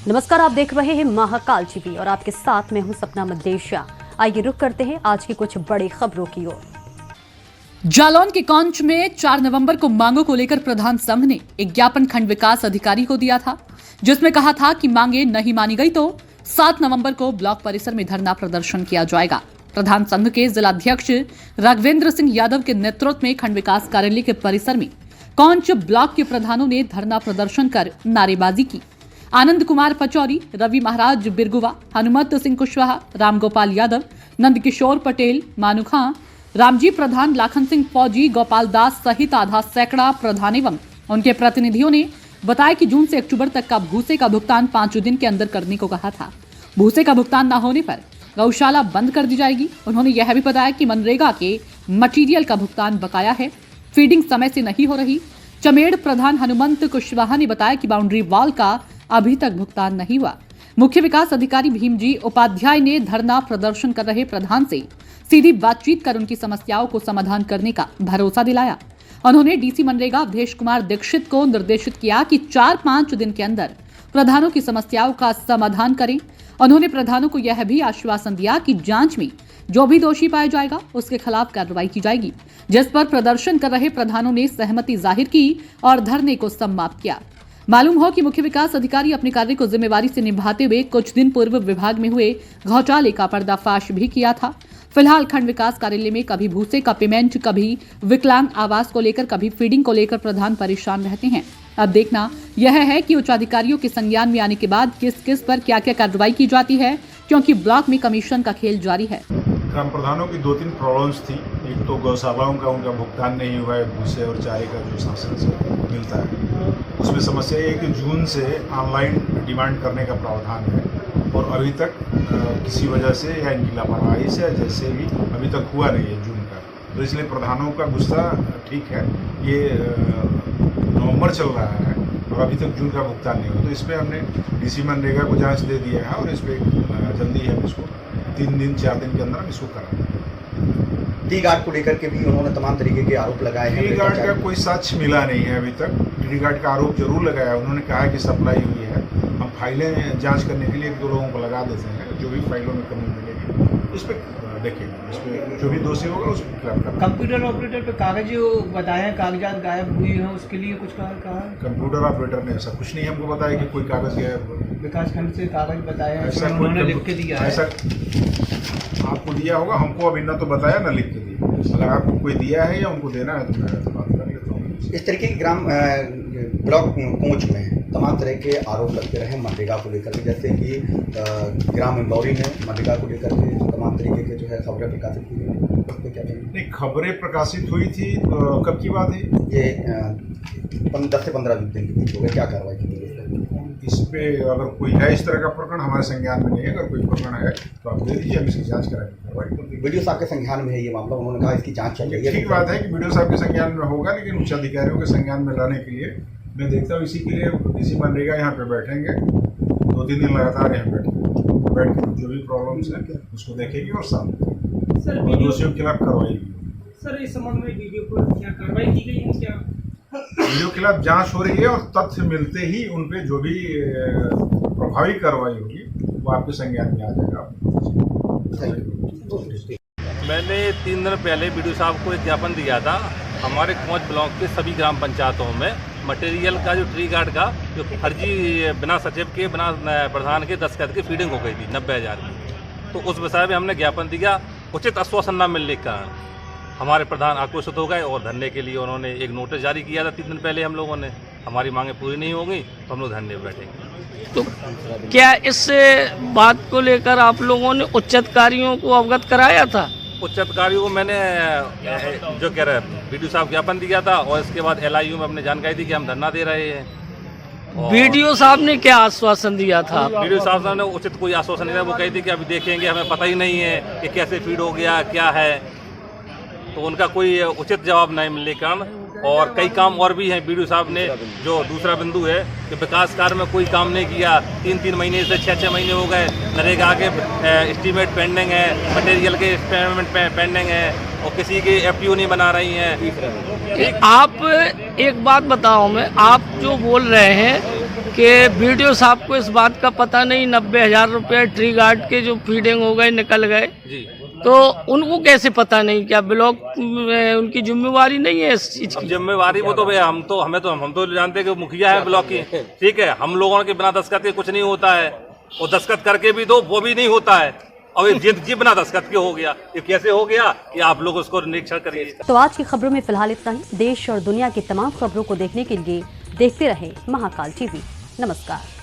नमस्कार, आप देख रहे हैं महाकाल टीवी और आपके साथ मैं हूं सपना मदेशिया। आइए रुक करते हैं आज की कुछ बड़ी खबरों की ओर। जालौन के कौंच में 4 नवंबर को मांगों को लेकर प्रधान संघ ने एक ज्ञापन खंड विकास अधिकारी को दिया था, जिसमें कहा था कि मांगे नहीं मानी गई तो 7 नवंबर को ब्लॉक परिसर में धरना प्रदर्शन किया जाएगा। प्रधान संघ के जिलाध्यक्ष राघवेंद्र सिंह यादव के नेतृत्व में खंड विकास कार्यालय के परिसर में कौंच ब्लॉक के प्रधानों ने धरना प्रदर्शन कर नारेबाजी की। आनंद कुमार पचौरी, रवि महाराज बिरगुवा, हनुमत सिंह कुशवाहा, रामगोपाल यादव, नंदकिशोर पटेल, मानू खां, रामजी प्रधान, लाखन सिंह फौजी, गोपाल दास सहित आधा सैकड़ा प्रधान एवं उनके प्रतिनिधियों ने बताया कि जून से अक्टूबर तक का भूसे का भुगतान 5 दिन के अंदर करने को कहा था। भूसे का भुगतान न होने पर गौशाला बंद कर दी जाएगी। उन्होंने यह भी बताया कि मनरेगा के मटीरियल का भुगतान बकाया है, फीडिंग समय से नहीं हो रही। चमेड़ प्रधान हनुमंत कुशवाहा ने बताया कि बाउंड्री वॉल का अभी तक भुगतान नहीं हुआ। मुख्य विकास अधिकारी भीमजी उपाध्याय ने धरना प्रदर्शन कर रहे प्रधान से सीधी बातचीत कर उनकी समस्याओं को समाधान करने का भरोसा दिलाया। उन्होंने डीसी मनरेगा अवधेश कुमार दीक्षित को निर्देशित किया कि 4-5 दिन के अंदर प्रधानों की समस्याओं का समाधान करें। उन्होंने प्रधानों को यह भी आश्वासन दिया कि जांच में जो भी दोषी पाया जाएगा उसके खिलाफ कार्रवाई की जाएगी, जिस पर प्रदर्शन कर रहे प्रधानों ने सहमति जाहिर की और धरने को समाप्त किया। मालूम हो कि मुख्य विकास अधिकारी अपने कार्य को जिम्मेवारी से निभाते हुए कुछ दिन पूर्व विभाग में हुए घोटाले का पर्दाफाश भी किया था। फिलहाल खंड विकास कार्यालय में कभी भूसे का पेमेंट, कभी विकलांग आवास को लेकर, कभी फीडिंग को लेकर प्रधान परेशान रहते हैं। अब देखना यह है कि उच्च अधिकारियों के संज्ञान में आने के बाद किस किस पर क्या क्या कार्रवाई की जाती है, क्योंकि ब्लॉक में कमीशन का खेल जारी है। ग्राम प्रधानों की 2-3 प्रॉब्लम्स थी। एक तो गौशालाओं का उनका भुगतान नहीं हुआ है, भूसे और चारे का जो शासन से मिलता है, उसमें समस्या ये है कि जून से ऑनलाइन डिमांड करने का प्रावधान है और अभी तक किसी वजह से या इनकी लापरवाही से जैसे भी अभी तक हुआ नहीं है जून का। तो इसलिए प्रधानों का गुस्सा ठीक है, ये नवंबर चल रहा है और अभी तक जून का भुगतान नहीं हुआ। तो इस पर हमने डीसी मनरेगा को जांच दे दिया है और इस पर जल्दी हम इसको 3 दिन 4 दिन के अंदर हम इसको करा देंगे। टी गार्ड को लेकर के भी उन्होंने तमाम तरीके के आरोप लगाए हैं। टी गार्ड का कोई साक्ष्य मिला नहीं है अभी तक। टी गार्ड का आरोप जरूर लगाया, उन्होंने कहा कि सप्लाई हुई है। हम फाइलें जांच करने के लिए 1-2 लोगों को लगा देते हैं, जो भी फाइलों में कमी मिलेगी उस पर देखेंगे, उस पर जो भी दोषी होगा उस पर खिलाफ करेंगे। कंप्यूटर ऑपरेटर पे कागज बताए कागजात गायब हुई हैं, उसके लिए कुछ कहा? कंप्यूटर ऑपरेटर ने ऐसा कुछ नहीं हमको बताया कि कोई कागज गायब। विकास खंड से कागज बताया है, ऐसा उन्होंने लिख के दिया है। ऐसा आपको दिया होगा, हमको अभी ना तो बताया ना लिख के दिया। अगर आपको कोई दिया है या उनको देना है तो मैं बात कर लेता हूँ। इस तरीके की ब्लॉक कोच में तमाम तरह के आरोप लगते रहे मनरेगा को लेकर के, जैसे कि ग्राम इंदौरी में मनरेगा को लेकर के तमाम तरीके के जो है खबरें प्रकाशित हुई हैं, उस पर क्या कहेंगे? नहीं, खबरें प्रकाशित हुई थी तो कब की बात है ये 10 से 15 दिन के बीच हो गए। क्या कार्रवाई की गई इस पे? अगर कोई है इस तरह का प्रकरण हमारे संज्ञान में नहीं है। अगर कोई प्रकरण है तो आप दे दीजिए, हम इसकी जांच कराएंगे, कार्रवाई कर देंगे। वीडियो साहब के संज्ञान में है ये मामला, उन्होंने कहा इसकी जांच चल रही है। ठीक बात है कि वीडियो साहब के संज्ञान में होगा, लेकिन उच्च अधिकारियों के संज्ञान में लाने के लिए मैं देखता हूँ इसी के लिए डीसी मनरेगा यहाँ पे बैठेंगे, 2-3 दिन लगातार यहाँ बैठ के जो भी प्रॉब्लम्स है उसको देखेंगे और सामने सर दोषियों के खिलाफ कार्रवाई होगी। सर इस संबंध में वीडियो पर क्या कार्रवाई की गई है? क्या वीडियो के खिलाफ जांच हो रही है और तथ्य मिलते ही उन पे जो भी प्रभावी कार्रवाई होगी वो आपके संज्ञान में आ जाएगा। मैंने 3 दिन पहले बीडीओ साहब को एक ज्ञापन दिया था। हमारे कौंच ब्लॉक के सभी ग्राम पंचायतों में मटेरियल का जो ट्री गार्ड का जो फर्जी बिना सचिव के, बिना प्रधान के दस्तखत की फीडिंग हो गई थी 90,000 की। तो उस विषय में हमने ज्ञापन दिया। उचित आश्वासन न मिलने के कारण हमारे प्रधान आक्रोशित हो गए और धरने के लिए उन्होंने एक नोटिस जारी किया था 3 दिन पहले। हम लोगों ने हमारी मांगें पूरी नहीं होंगी तो हम लोग धरने पर बैठेंगे। तो क्या इस बात को लेकर आप लोगों ने उच्च अधिकारियों को अवगत कराया था? उच्च अधिकारियों को मैंने जो कह रहे बीडीओ साहब ज्ञापन दिया था और इसके बाद LIU में अपने जानकारी दी कि हम धरना दे रहे हैं। बीडीओ साहब ने क्या आश्वासन दिया था? बीडीओ साहब ने उचित कोई आश्वासन नहीं दिया। वो कही थी कि अभी देखेंगे, हमें पता ही नहीं है कि कैसे फीड हो गया, क्या है। तो उनका कोई उचित जवाब नहीं मिलने के कारण और कई काम और भी हैं। बीडीओ साहब ने जो दूसरा बिंदु है कि विकास कार्य में कोई काम नहीं किया, 3-3 महीने से 6-6 महीने हो गए। नरेगा के एस्टीमेट पेंडिंग है, मटेरियल के पेमेंट पेंडिंग है और किसी की FTO नहीं बना रही हैं। आप एक बात बताओ, मैं आप जो बोल रहे हैं कि वीडियो साहब को इस बात का पता नहीं 90,000 रुपये ट्री गार्ड के जो फीडिंग हो गए निकल गए, जी तो उनको कैसे पता नहीं? क्या ब्लॉक में उनकी जिम्मेवारी नहीं है इस चीज अब की? जिम्मेवारी वो तो भैया हम तो जानते हैं कि मुखिया है ब्लॉक की, ठीक है। हम लोगों के बिना दस्तखत के कुछ नहीं होता है, और दस्तखत करके भी दो वो भी नहीं होता है। और ये जिद बिना दस्तखत के हो गया, ये कैसे हो गया ये आप लोग उसको निरीक्षण करिए। तो आज की खबरों में फिलहाल इतना ही। देश और दुनिया की तमाम खबरों को देखने के लिए देखते रहे महाकाल टीवी। नमस्कार।